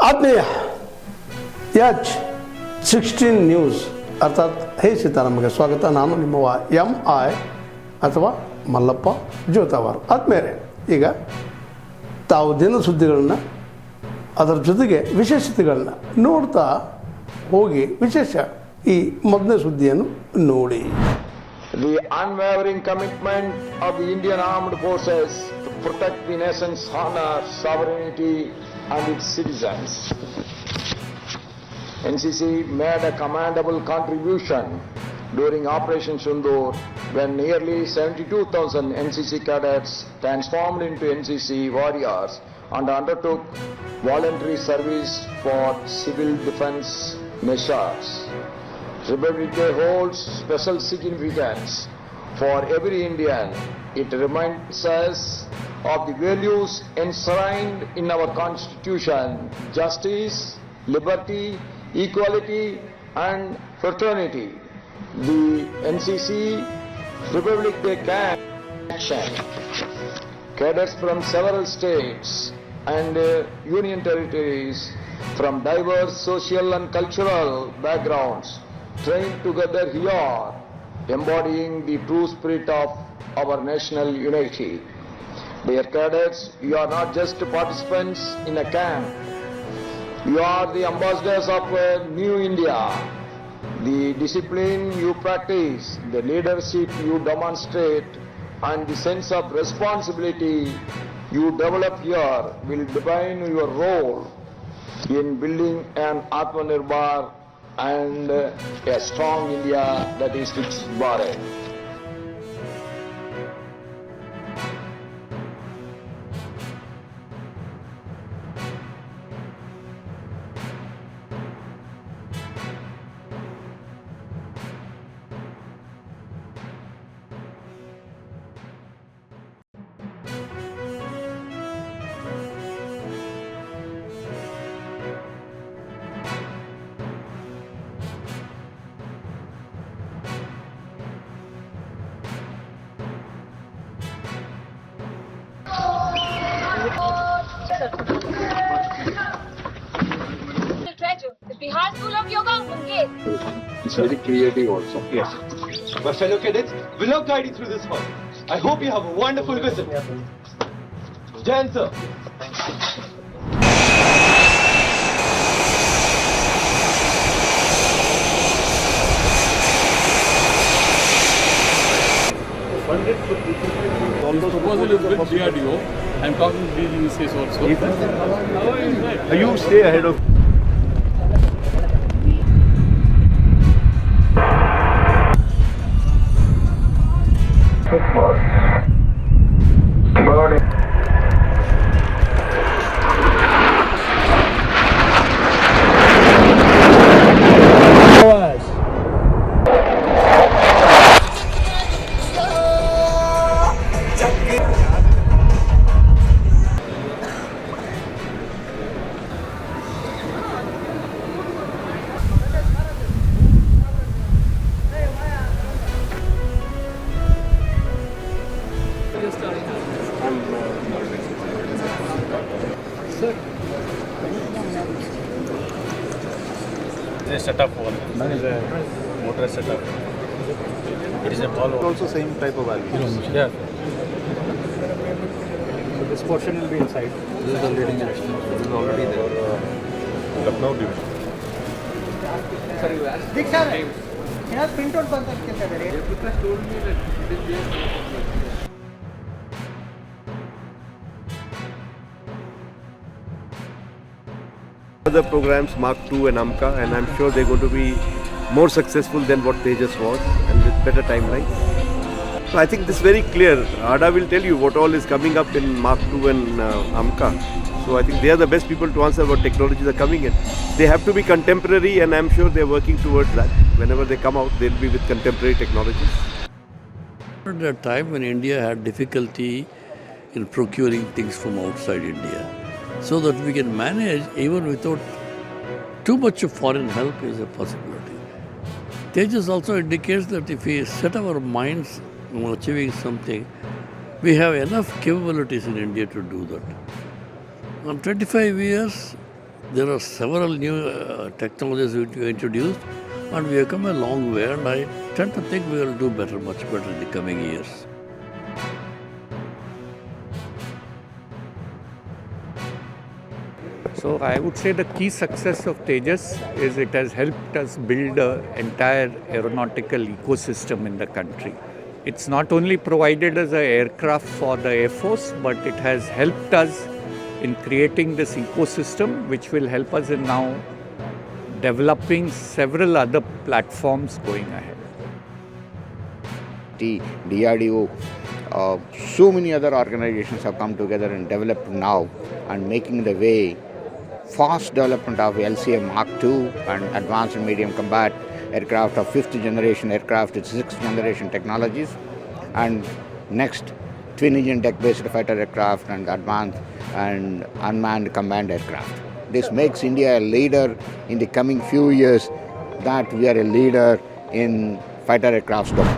ಆತ್ಮೀಯ H16 news ಅರ್ಥಾತ್ ಹೇ ಸೀತಾರಾಮಗೆ ಸ್ವಾಗತ. ನಾನು ನಿಮ್ಮವ MI ಅಥವಾ ಮಲ್ಲಪ್ಪ ಜೋತಾವಾರ್. ಆದ್ಮೇಲೆ ಈಗ ತಾವು ದಿನ ಸುದ್ದಿಗಳನ್ನ ಅದರ ಜೊತೆಗೆ ವಿಶೇಷತೆಗಳನ್ನ ನೋಡ್ತಾ ಹೋಗಿ ವಿಶೇಷ ಈ ಮೊದಲನೇ ಸುದ್ದಿಯನ್ನು ನೋಡಿ. The unwavering commitment of the Indian Armed Forces to protect the nation's honor, sovereignty and its citizens. NCC made a commendable contribution during Operation Sindoor when nearly 72,000 NCC cadets transformed into NCC warriors and undertook voluntary service for civil defense measures. Republic Day holds special significance for every Indian. It reminds us of the values enshrined in our Constitution: justice, liberty, equality and fraternity. The NCC Republic Day camp action. Cadets from several states and union territories from diverse social and cultural backgrounds trained together here, embodying the true spirit of our national unity. Dear cadets, you are not just participants in a camp. You are the ambassadors of a new India. The discipline you practice, the leadership you demonstrate, and the sense of responsibility you develop here will define your role in building an Atmanirbhar and a strong India, that is Viksit Bharat. The Bihar School of Yoga, Munger. It's very creative also. Yes. My fellow cadets will now guide you through this hall. I hope you have a wonderful visit. Jan, sir. The proposal is with DRDO. I'm talking to DGCs also. You stay ahead of. It is a setup wall. It is a motor setup. It is a ball wall. Also same type of valve. Yeah. So this portion will be inside. This is the leading edge. This is already there. Lucknow division. Other programs Mark II and AMCA, and I'm sure they're going to be more successful than what Tejas was and with better timelines. So I think this is very clear. ADA will tell you what all is coming up in Mark II and AMCA. So I think they are the best people to answer what technologies are coming in. They have to be contemporary, and I'm sure they're working towards that. Whenever they come out, they'll be with contemporary technologies. At that time when India had difficulty in procuring things from outside India, so that we can manage even without too much of foreign help is a possibility. Tejas also indicates that if we set our minds on achieving something, we have enough capabilities in India to do that. On 25 years, There are several new technologies which we introduced, and we have come a long way, and I tend to think we will do better, much better in the coming years. So I would say the key success of Tejas is it has helped us build an entire aeronautical ecosystem in the country. It's not only provided as an aircraft for the Air Force, but it has helped us in creating this ecosystem, which will help us in now developing several other platforms going ahead. DRDO, so many other organizations have come together and developed now and making the way fast development of LCA Mark II and advanced and medium combat aircraft of 5th generation aircraft with 6th generation technologies, and next twin engine deck based fighter aircraft and advanced and unmanned command aircraft. This makes India a leader in the coming few years, that we are a leader in fighter aircraft domain.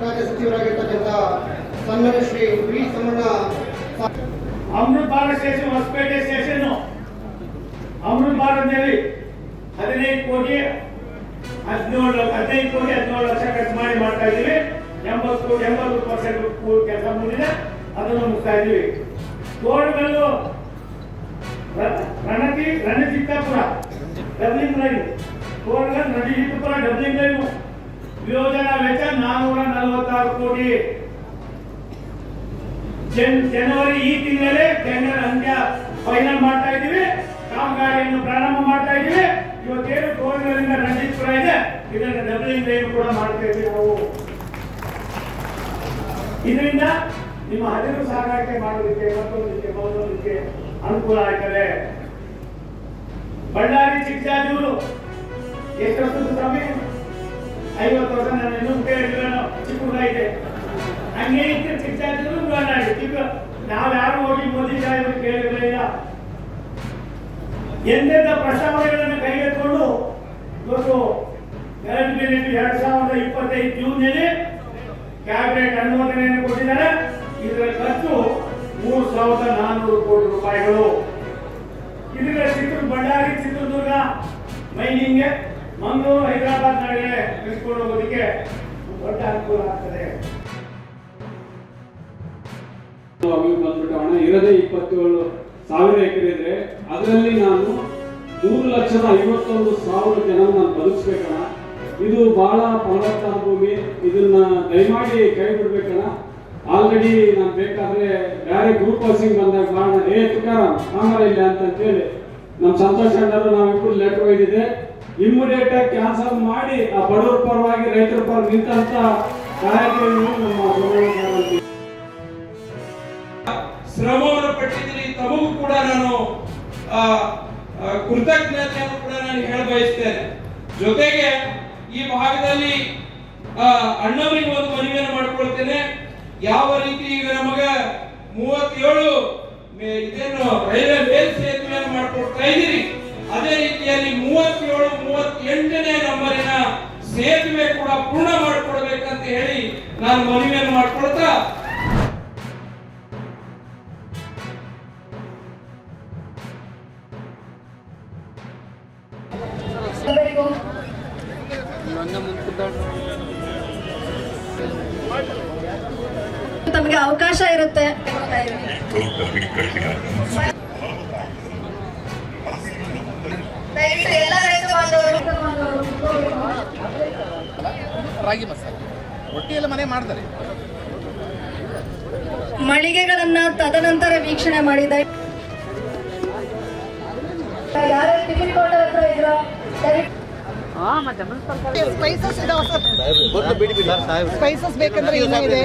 ರಾಜ್ಯ ಸಚಿವರಾಗಿರ್ತಕ್ಕಂಥ ಸನ್ಮಾನ್ಯ Shri V Somanna Amrit Bharat station Hosapete station Amrit ಭಾರತ್ನಲ್ಲಿ 15 ಕೋಟಿ 17 ಲಕ್ಷ ಖರ್ಚು ಮಾಡ್ತಾ ಇದ್ದೀವಿ. 80% ಕೆಲಸ ಮುಗಿದಿದೆ, ಅದನ್ನು ಮುಗಿಸ್ತಾ ಇದ್ದೀವಿ. ತೋಟಗಲ್ಲು ರಣಜಿತ್ತಾಪುರ doubling line, Totagal ರಣಜಿತ್ತಾಪುರ doubling line ಯೋಜನಾ ವೆಚ್ಚ 446 ಕೋಟಿ. ಜನವರಿ ಈ ತಿಂಗಳೇ ಟೆಂಡರ್ ಅಂತ್ಯ ಫೈನಲ್ ಮಾಡ್ತಾ ಇದ್ದೀವಿ. ಕಾಮಗಾರಿಯನ್ನು ಪ್ರಾರಂಭ ಮಾಡ್ತಾ ಇದ್ದೀವಿ. ಇವತ್ತೇನು ತೋಟಗಳಿಂದ ರಣಜಿತ್ಪುರ ಇದೆ, ಇದನ್ನು ಡಬ್ಲಿಂಗ್ ಲೈನ್ ಕೂಡ ಮಾಡ್ತಾ ಇದ್ದೀವಿ ನಾವು. ಇದರಿಂದ ನಿಮ್ಮ ಹಸಿರು ಸಾಗಾಣಿಕೆ ಮಾಡೋದಕ್ಕೆ ಮತ್ತೊಂದಕ್ಕೆ ಅನುಕೂಲ ಆಗ್ತದೆ. ಬಳ್ಳಾರಿ ಚಿಕ್ಕಜಾಜೂರು ಎಷ್ಟು ವರ್ಷದ ಸಮಯ? 50 ವರ್ಷ. ನಾನು ಇನ್ನೂ ಚಿಕ್ಕದಾಗಿದೆ. ಹಂಗೆ ಚಿಕ್ಕಜಾಜೂರು ಬಳ್ಳಾರಿ ನಾವು ಯಾರು ಹೋಗಿ ಮೋದಿ ಸಾಹೇಬರು ಕೇಳಿರಲಿಲ್ಲ. ಎಂತೆಂಥ ಪ್ರಸ್ತಾವನೆಗಳನ್ನು ಕೈಗೆತ್ತಿಕೊಂಡು ಇವತ್ತು 2025 ಜೂನ್ನಲ್ಲಿ ಕ್ಯಾಬಿನೆಟ್ ಅನುಮೋದನೆಯನ್ನು ಕೊಟ್ಟಿದ್ದಾರೆ. ಇದರ ಖರ್ಚು 3,400 ಕೋಟಿ ರೂಪಾಯಿಗಳು. ಇದರಿಂದ ಬಳ್ಳಾರಿ ಚಿತ್ರದುರ್ಗ ಮೈನಿಂಗ್ಗೆ, ಮಂಗಳೂರು ಹೈದರಾಬಾದ್ ನಡುವೆ ತೆಗೆದುಕೊಂಡು ಹೋಗೋದಕ್ಕೆ ದೊಡ್ಡ ಅನುಕೂಲ ಆಗ್ತದೆ. ಬಂದ್ಬಿಟ್ಟು ಹಣ ಇರದೇ 27,000 ಎಕರೆ ಇದ್ರೆ ಅದರಲ್ಲಿ ನಾನು 3,51,000 ಜನ ನಾನು ಬದುಕಿಸ್ಬೇಕಣ್ಣ. ಇದು ಬಹಳ ಫಲವತ್ತಾದ ಭೂಮಿ, ಇದನ್ನ ದಯಮಾಡಿ ಕೈ ಬಿಡ್ಬೇಕಣ್ಣ. ಆಲ್ರೆಡಿ ನಾನು ಬೇಕಾದ್ರೆ ಬೇರೆ ಗ್ರೂಪ್ ಹೌಸಿಂಗ್ ಬಂದಾಗ ಮಾಡೋಣ, ತುಕಾರಾಮ್ ಕಾಮರ ಇಲ್ಲ ಅಂತೇಳಿ ನಮ್ಮ ಸಂತೋಷ್ ಅಣ್ಣರು ನಾವಿಬ್ಬರು ಲೆಟರ್ ಒಯ್ದಿದೆ. ಇಮ್ಮಿಡಿಯೇಟ್ ಆಗಿ ಕ್ಯಾನ್ಸಲ್ ಮಾಡಿ ಆ ಬಡವರ ಪರವಾಗಿ ರೈತರ ಪರ ನಿಂತ ಕಾರ್ಯಕ್ರಮ ನಮ್ಮ ಶ್ರಮವನ್ನು ಪಟ್ಟಿದ್ದೀನಿ. ತಮಗೂ ಕೂಡ ನಾನು ಕೃತಜ್ಞತೆಯನ್ನು ಕೂಡ ನಾನು ಹೇಳ ಬಯಸ್ತೇನೆ. ಜೊತೆಗೆ ಈ ಭಾಗದಲ್ಲಿ ಅಣ್ಣವರಿಗೆ ಒಂದು ಮನವಿಯನ್ನು ಮಾಡಿಕೊಳ್ತೇನೆ. ಯಾವ ರೀತಿ ಈಗ ನಮಗ 37 ಇದೇನು ರೈಲ್ವೆ ಮೇಲ್ ಸೇತುವೆಯನ್ನು ಮಾಡಿಕೊಡ್ತಾ ಇದ್ದೀರಿ, ಅದೇ ರೀತಿಯಲ್ಲಿ 37, 38ನೇ ನಂಬರಿನ ಸೇತುವೆ ಕೂಡ ಪೂರ್ಣ ಮಾಡಿಕೊಡ್ಬೇಕಂತ ಹೇಳಿ ನಾನು ಮನವಿಯನ್ನು ಮಾಡಿಕೊಳ್ತಾ ತಮಗೆ ಅವಕಾಶ ಇರುತ್ತೆ. ಎಲ್ಲ ರೈತ ಬಾಂಧವರು ರಾಗಿ ಮಸಾಲೆ ರೊಟ್ಟಿಯೆಲ್ಲ ಮನೆ ಮಾಡ್ತಾರೆ. ಮಳಿಗೆಗಳನ್ನ ತದನಂತರ ವೀಕ್ಷಣೆ ಮಾಡಿದ ಯಾರು ಟಿಫಿನ್ ಕೌಂಟರ್ ಹತ್ರ ಇದ್ರ ಸ್ಪೈಸಸ್ ಬೇಕಂದ್ರೆ ಇನ್ನೂ ಇದೆ.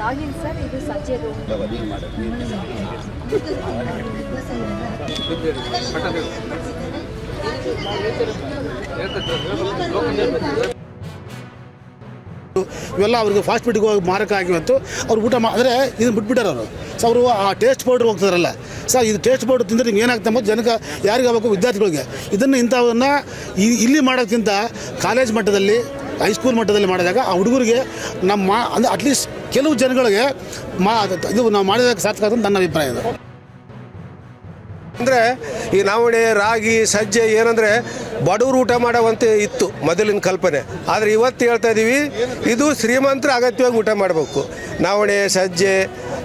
ರಾಗಿ ಸರ್, ಇದು ಸಜ್ಜೆದು. ಇವೆಲ್ಲ ಅವ್ರಿಗೆ ಫಾಸ್ಟ್ ಫುಡ್ಗೆ ಹೋಗಿ ಮಾರಕ ಆಗಿವತ್ತು ಅವ್ರು ಊಟ ಅಂದರೆ ಇದನ್ನು ಬಿಟ್ಬಿಟ್ಟಾರೆ ಅವರು. ಸೊ ಅವರು ಆ ಟೇಸ್ಟ್ ಪೌಡ್ರ್ ಹೋಗ್ತಾರಲ್ಲ ಸರ್, ಇದು ಟೇಸ್ಟ್ ಪೌಡ್ರ್ ತಿಂದರೆ ನಿಮ್ಗೆ ಏನಾಗ್ತದೆ ಮತ್ತು ಜನಕ್ಕೆ ಯಾರಿಗೆ ಆಗಬೇಕು, ವಿದ್ಯಾರ್ಥಿಗಳಿಗೆ. ಇದನ್ನು ಇಂಥವನ್ನ ಇಲ್ಲಿ ಮಾಡೋದಕ್ಕಿಂತ ಕಾಲೇಜ್ ಮಟ್ಟದಲ್ಲಿ, ಹೈಸ್ಕೂಲ್ ಮಟ್ಟದಲ್ಲಿ ಮಾಡಿದಾಗ ಆ ಹುಡುಗರಿಗೆ ನಮ್ಮ ಅಂದರೆ ಅಟ್ಲೀಸ್ಟ್ ಕೆಲವು ಜನಗಳಿಗೆ ಇದು ನಾವು ಮಾಡಿದಾಗ ಸಾರ್ಥಕ ಅಂತ ನನ್ನ ಅಭಿಪ್ರಾಯ ಇದೆ. ಅಂದರೆ ಈ ನವಣೆ, ರಾಗಿ, ಸಜ್ಜೆ ಏನಂದರೆ ಬಡವರು ಊಟ ಮಾಡೋವಂತೆ ಇತ್ತು ಮೊದಲಿನ ಕಲ್ಪನೆ. ಆದರೆ ಇವತ್ತು ಹೇಳ್ತಾ ಇದ್ದೀವಿ, ಇದು ಶ್ರೀಮಂತರ ಅಗತ್ಯವಾಗಿ ಊಟ ಮಾಡಬೇಕು. ನವಣೆ, ಸಜ್ಜೆ,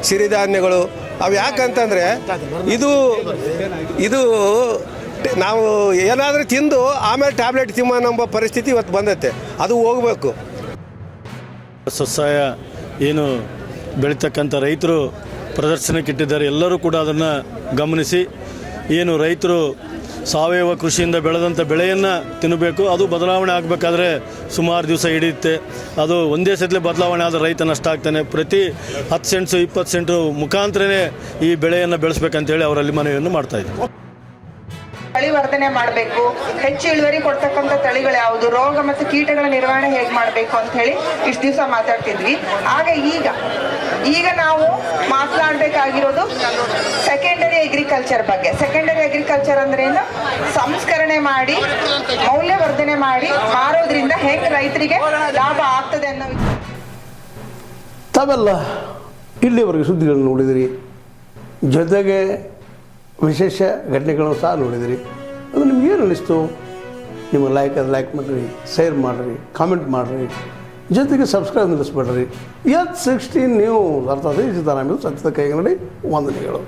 ಸಿರಿಧಾನ್ಯಗಳು ಅವು ಯಾಕಂತಂದರೆ ಇದು ನಾವು ಏನಾದರೂ ತಿಂದು ಆಮೇಲೆ ಟ್ಯಾಬ್ಲೆಟ್ ತಿನ್ನೋ ನಮ್ಮ ಪರಿಸ್ಥಿತಿ ಇವತ್ತು ಬಂದೈತೆ. ಅದು ಹೋಗಬೇಕು. ಸ್ವಸಹಾಯ ಏನು ಬೆಳೀತಕ್ಕಂಥ ರೈತರು ಪ್ರದರ್ಶನಕ್ಕೆ ಇಟ್ಟಿದ್ದಾರೆ. ಎಲ್ಲರೂ ಕೂಡ ಅದನ್ನು ಗಮನಿಸಿ ಏನು ರೈತರು ಸಾವಯವ ಕೃಷಿಯಿಂದ ಬೆಳೆದಂಥ ಬೆಳೆಯನ್ನು ತಿನ್ನಬೇಕು. ಅದು ಬದಲಾವಣೆ ಆಗಬೇಕಾದ್ರೆ ಸುಮಾರು ದಿವಸ ಹಿಡಿಯುತ್ತೆ. ಅದು ಒಂದೇ ಸಲ ಬದಲಾವಣೆ ಆದರೆ ರೈತ ನಷ್ಟ ಆಗ್ತಾನೆ. ಪ್ರತಿ 10 ಸೆಂಟ್ಸು 20 ಸೆಂಟು ಮುಖಾಂತರನೇ ಈ ಬೆಳೆಯನ್ನು ಬೆಳೆಸ್ಬೇಕಂತೇಳಿ ಅವರಲ್ಲಿ ಮನವಿಯನ್ನು ಮಾಡ್ತಾಯಿದ್ದೀವಿ. ತಳಿ ವರ್ಧನೆ ಮಾಡಬೇಕು, ಹೆಚ್ಚು ಇಳುವರಿ ಕೊಡ್ತಕ್ಕಂಥ ತಳಿಗಳು ಯಾವುದು, ರೋಗ ಮತ್ತು ಕೀಟಗಳ ನಿರ್ವಹಣೆ ಹೇಗೆ ಮಾಡಬೇಕು ಅಂತ ಹೇಳಿ ಇಷ್ಟು ದಿವಸ ಮಾತಾಡ್ತಿದ್ವಿ. ಆಗ ಈಗ ನಾವು ಮಾತನಾಡಬೇಕಾಗಿರೋದು ಸೆಕೆಂಡರಿ ಅಗ್ರಿಕಲ್ಚರ್ ಬಗ್ಗೆ. ಸೆಕೆಂಡರಿ ಅಗ್ರಿಕಲ್ಚರ್ ಅಂದ್ರೆ ಏನು? ಸಂಸ್ಕರಣೆ ಮಾಡಿ, ಮೌಲ್ಯವರ್ಧನೆ ಮಾಡಿ ಮಾರೋದ್ರಿಂದ ಹೆಂಗೆ ರೈತರಿಗೆ ಲಾಭ ಆಗ್ತದೆ ಅನ್ನೋ. ತಾವೆಲ್ಲ ಇಲ್ಲಿವರೆಗೆ ಸುದ್ದಿಗಳನ್ನು ನೋಡಿದಿರಿ, ಜೊತೆಗೆ ವಿಶೇಷ ಘಟನೆಗಳನ್ನು ಸಹ ನೋಡಿದಿರಿ. ಅದು ನಿಮ್ಗೇನು ಅನ್ನಿಸ್ತು? ನಿಮಗೆ ಲೈಕ್ ಮಾಡಿರಿ, ಶೇರ್ ಮಾಡಿರಿ, ಕಾಮೆಂಟ್ ಮಾಡಿರಿ, ಜೊತೆಗೆ ಸಬ್ಸ್ಕ್ರೈಬ್ ನಿಲ್ಲಿಸ್ಬೇಡ್ರಿ. H16 ನ್ಯೂಸ್ ಅರ್ಥಾತ್ ಸತ್ಯದ ಕೈಗನ್ನಡಿ ವಂದನೆಗಳು.